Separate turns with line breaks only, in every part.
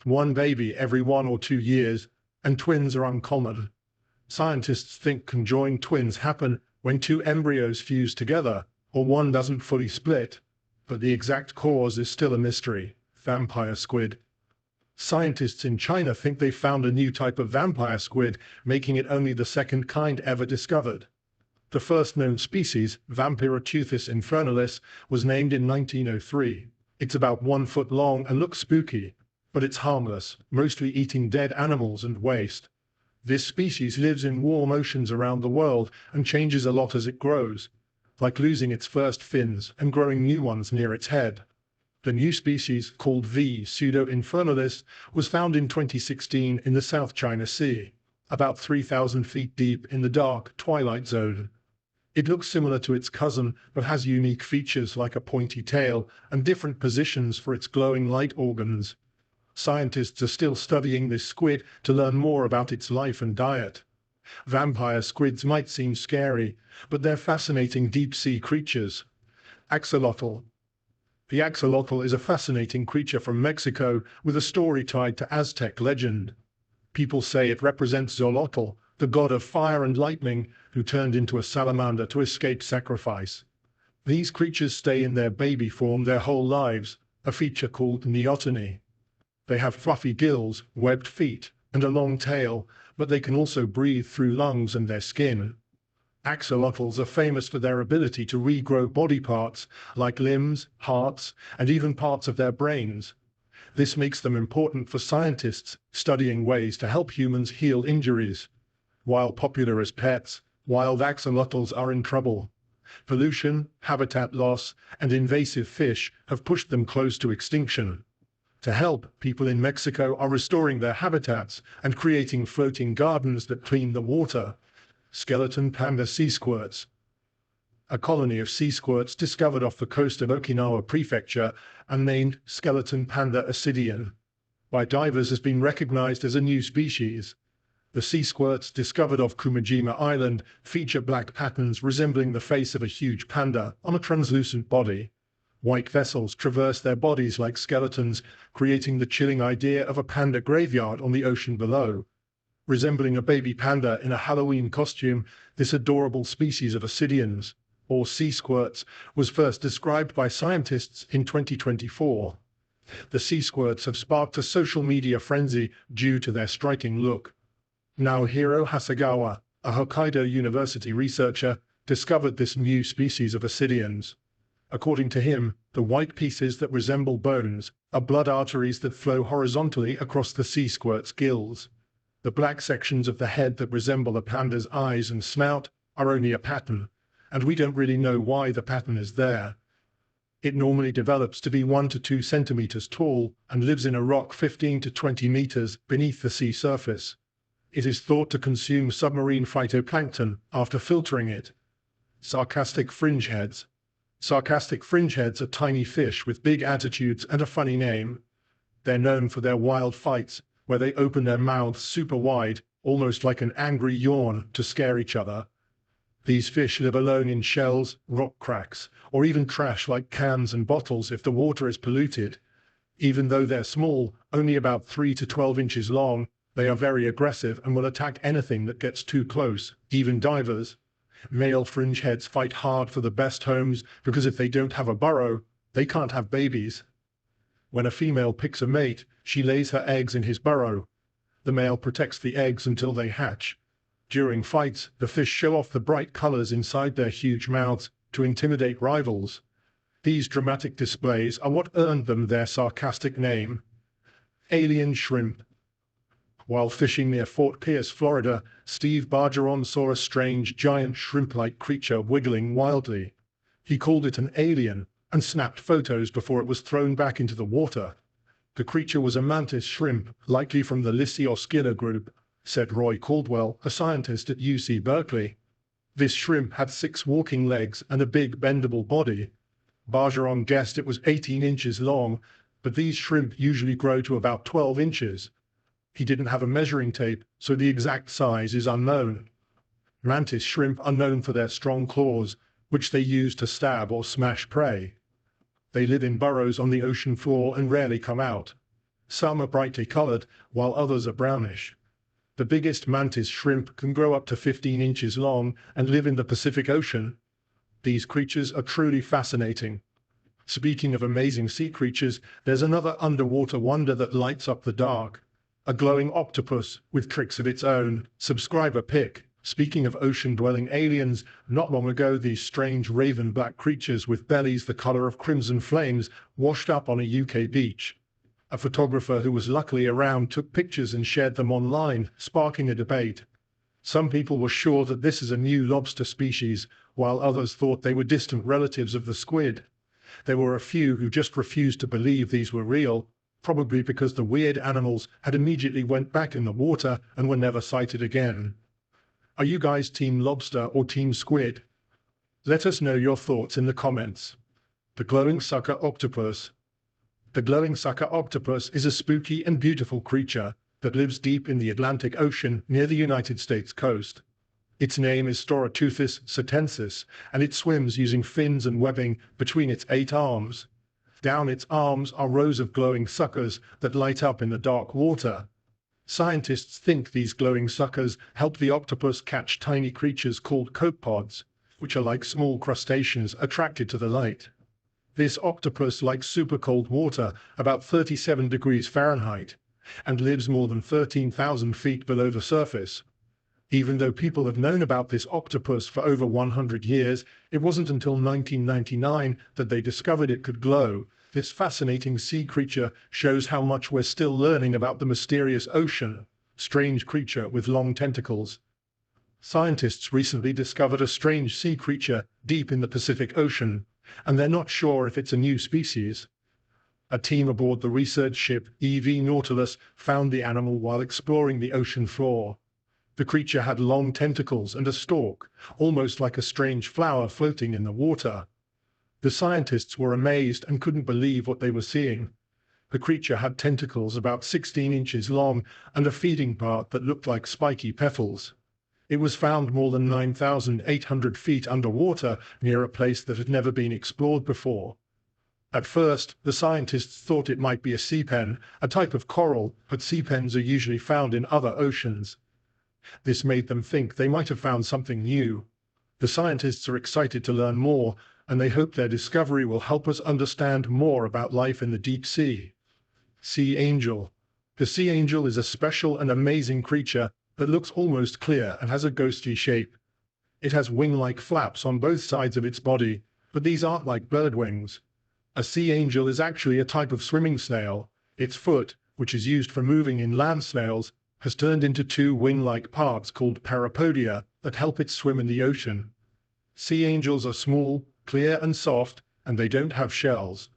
one baby every 1 or 2 years, and twins are uncommon. Scientists think conjoined twins happen when two embryos fuse together, or one doesn't fully split, but the exact cause is still a mystery. Vampire squid. Scientists in China think they found a new type of vampire squid, making it only the second kind ever discovered. The first known species, Vampiroteuthis infernalis, was named in 1903. It's about 1 foot long and looks spooky, but it's harmless, mostly eating dead animals and waste. This species lives in warm oceans around the world and changes a lot as it grows, like losing its first fins and growing new ones near its head. The new species, called V. pseudo-infernalis, was found in 2016 in the South China Sea, about 3,000 feet deep in the dark twilight zone. It looks similar to its cousin, but has unique features like a pointy tail and different positions for its glowing light organs. Scientists are still studying this squid to learn more about its life and diet. Vampire squids might seem scary, but they're fascinating deep-sea creatures. Axolotl. The axolotl is a fascinating creature from Mexico with a story tied to Aztec legend. People say it represents Xolotl, the god of fire and lightning, who turned into a salamander to escape sacrifice. These creatures stay in their baby form their whole lives, a feature called neoteny. They have fluffy gills, webbed feet, and a long tail, but they can also breathe through lungs and their skin. Axolotls are famous for their ability to regrow body parts, like limbs, hearts, and even parts of their brains. This makes them important for scientists studying ways to help humans heal injuries. While popular as pets, wild axolotls are in trouble. Pollution, habitat loss, and invasive fish have pushed them close to extinction. To help, people in Mexico are restoring their habitats and creating floating gardens that clean the water. Skeleton panda sea squirts. A colony of sea squirts discovered off the coast of Okinawa Prefecture and named skeleton panda ascidian by divers has been recognized as a new species. The sea squirts discovered off Kumajima Island feature black patterns resembling the face of a huge panda on a translucent body. White vessels traverse their bodies like skeletons, creating the chilling idea of a panda graveyard on the ocean below. Resembling a baby panda in a Halloween costume, this adorable species of ascidians, or sea squirts, was first described by scientists in 2024. The sea squirts have sparked a social media frenzy due to their striking look. Naohiro Hasegawa, a Hokkaido University researcher, discovered this new species of ascidians. According to him, the white pieces that resemble bones are blood arteries that flow horizontally across the sea squirt's gills. The black sections of the head that resemble a panda's eyes and snout are only a pattern, and we don't really know why the pattern is there. It normally develops to be 1 to 2 centimeters tall and lives in a rock 15 to 20 meters beneath the sea surface. It is thought to consume submarine phytoplankton after filtering it. Sarcastic fringeheads. Sarcastic fringeheads are tiny fish with big attitudes and a funny name. They're known for their wild fights, where they open their mouths super wide, almost like an angry yawn, to scare each other. These fish live alone in shells, rock cracks, or even trash like cans and bottles if the water is polluted. Even though they're small, only about 3 to 12 inches long, they are very aggressive and will attack anything that gets too close, even divers. Male fringeheads fight hard for the best homes because if they don't have a burrow, they can't have babies. When a female picks a mate, she lays her eggs in his burrow. The male protects the eggs until they hatch. During fights, the fish show off the bright colors inside their huge mouths to intimidate rivals. These dramatic displays are what earned them their sarcastic name. Alien shrimp. While fishing near Fort Pierce, Florida, Steve Bargeron saw a strange, giant shrimp-like creature wiggling wildly. He called it an alien and snapped photos before it was thrown back into the water. The creature was a mantis shrimp, likely from the Lisioscilla group, said Roy Caldwell, a scientist at UC Berkeley. This shrimp had 6 walking legs and a big bendable body. Bargeron guessed it was 18 inches long, but these shrimp usually grow to about 12 inches. He didn't have a measuring tape, so the exact size is unknown. Mantis shrimp are known for their strong claws, which they use to stab or smash prey. They live in burrows on the ocean floor and rarely come out. Some are brightly colored, while others are brownish. The biggest mantis shrimp can grow up to 15 inches long and live in the Pacific Ocean. These creatures are truly fascinating. Speaking of amazing sea creatures, there's another underwater wonder that lights up the dark. A glowing octopus with tricks of its own. Subscriber pic. Speaking of ocean-dwelling aliens, not long ago these strange raven-black creatures with bellies the color of crimson flames washed up on a UK beach. A photographer who was luckily around took pictures and shared them online, sparking a debate. Some people were sure that this is a new lobster species, while others thought they were distant relatives of the squid. There were a few who just refused to believe these were real, probably because the weird animals had immediately went back in the water and were never sighted again. Are you guys team lobster or team squid? Let us know your thoughts in the comments. The glowing sucker octopus. The glowing sucker octopus is a spooky and beautiful creature that lives deep in the Atlantic Ocean near the United States coast. Its name is Storoteuthis satensis, and it swims using fins and webbing between its 8 arms. Down its arms are rows of glowing suckers that light up in the dark water. Scientists think these glowing suckers help the octopus catch tiny creatures called copepods, which are like small crustaceans attracted to the light. This octopus likes super cold water, about 37 degrees Fahrenheit, and lives more than 13,000 feet below the surface. Even though people have known about this octopus for over 100 years, it wasn't until 1999 that they discovered it could glow. This fascinating sea creature shows how much we're still learning about the mysterious ocean. Strange creature with long tentacles. Scientists recently discovered a strange sea creature deep in the Pacific Ocean, and they're not sure if it's a new species. A team aboard the research ship EV Nautilus found the animal while exploring the ocean floor. The creature had long tentacles and a stalk, almost like a strange flower floating in the water. The scientists were amazed and couldn't believe what they were seeing. The creature had tentacles about 16 inches long and a feeding part that looked like spiky petals. It was found more than 9,800 feet underwater near a place that had never been explored before. At first, the scientists thought it might be a sea pen, a type of coral, but sea pens are usually found in other oceans. This made them think they might have found something new. The scientists are excited to learn more, and they hope their discovery will help us understand more about life in the deep sea. Sea angel. The sea angel is a special and amazing creature that looks almost clear and has a ghostly shape. It has wing-like flaps on both sides of its body, but these aren't like bird wings. A sea angel is actually a type of swimming snail. Its foot, which is used for moving in land snails, has turned into 2 wing-like parts called parapodia that help it swim in the ocean. Sea angels are small, clear and soft, and they don't have shells.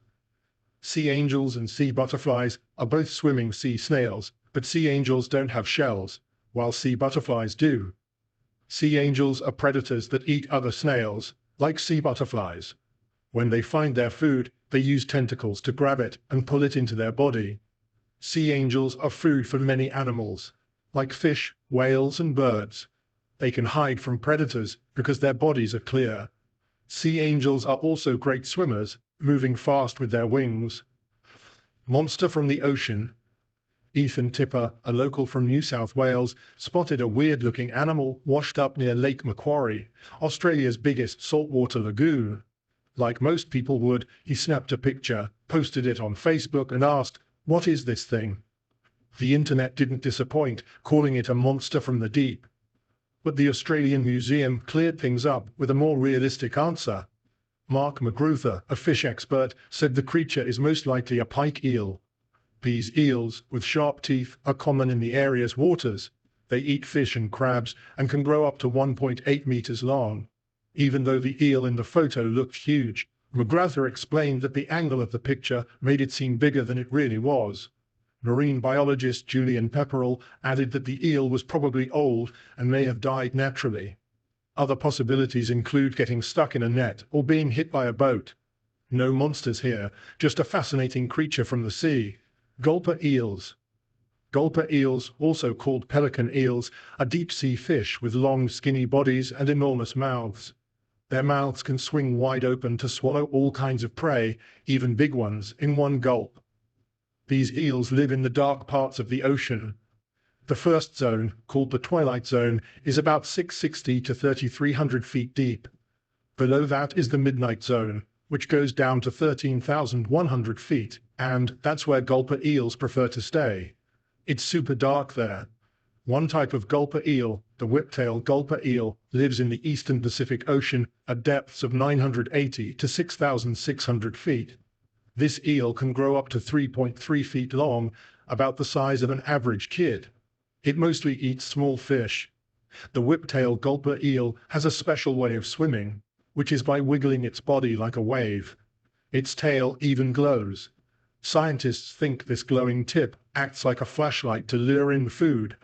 Sea angels and sea butterflies are both swimming sea snails, but sea angels don't have shells, while sea butterflies do. Sea angels are predators that eat other snails, like sea butterflies. When they find their food, they use tentacles to grab it and pull it into their body. Sea angels are food for many animals, like fish, whales, and birds. They can hide from predators because their bodies are clear. Sea angels are also great swimmers, moving fast with their wings. Monster from the ocean. Ethan Tipper, a local from New South Wales, spotted a weird-looking animal washed up near Lake Macquarie, Australia's biggest saltwater lagoon. Like most people would, he snapped a picture, posted it on Facebook, and asked, "What is this thing?" The internet didn't disappoint, calling it a monster from the deep. But the Australian Museum cleared things up with a more realistic answer. Mark McGruther, a fish expert, said the creature is most likely a pike eel. These eels, with sharp teeth, are common in the area's waters. They eat fish and crabs and can grow up to 1.8 meters long. Even though the eel in the photo looked huge, McGruther explained that the angle of the picture made it seem bigger than it really was. Marine biologist Julian Pepperell added that the eel was probably old and may have died naturally. Other possibilities include getting stuck in a net or being hit by a boat. No monsters here, just a fascinating creature from the sea. Gulper eels. Gulper eels, also called pelican eels, are deep-sea fish with long, skinny bodies and enormous mouths. Their mouths can swing wide open to swallow all kinds of prey, even big ones, in one gulp. These eels live in the dark parts of the ocean. The first zone, called the twilight zone, is about 660 to 3,300 feet deep. Below that is the midnight zone, which goes down to 13,100 feet, and that's where gulper eels prefer to stay. It's super dark there. One type of gulper eel, the whiptail gulper eel, lives in the eastern Pacific Ocean at depths of 980 to 6,600 feet. This eel can grow up to 3.3 feet long, about the size of an average kid. It mostly eats small fish. The whiptail gulper eel has a special way of swimming, which is by wiggling its body like a wave. Its tail even glows. Scientists think this glowing tip acts like a flashlight to lure in food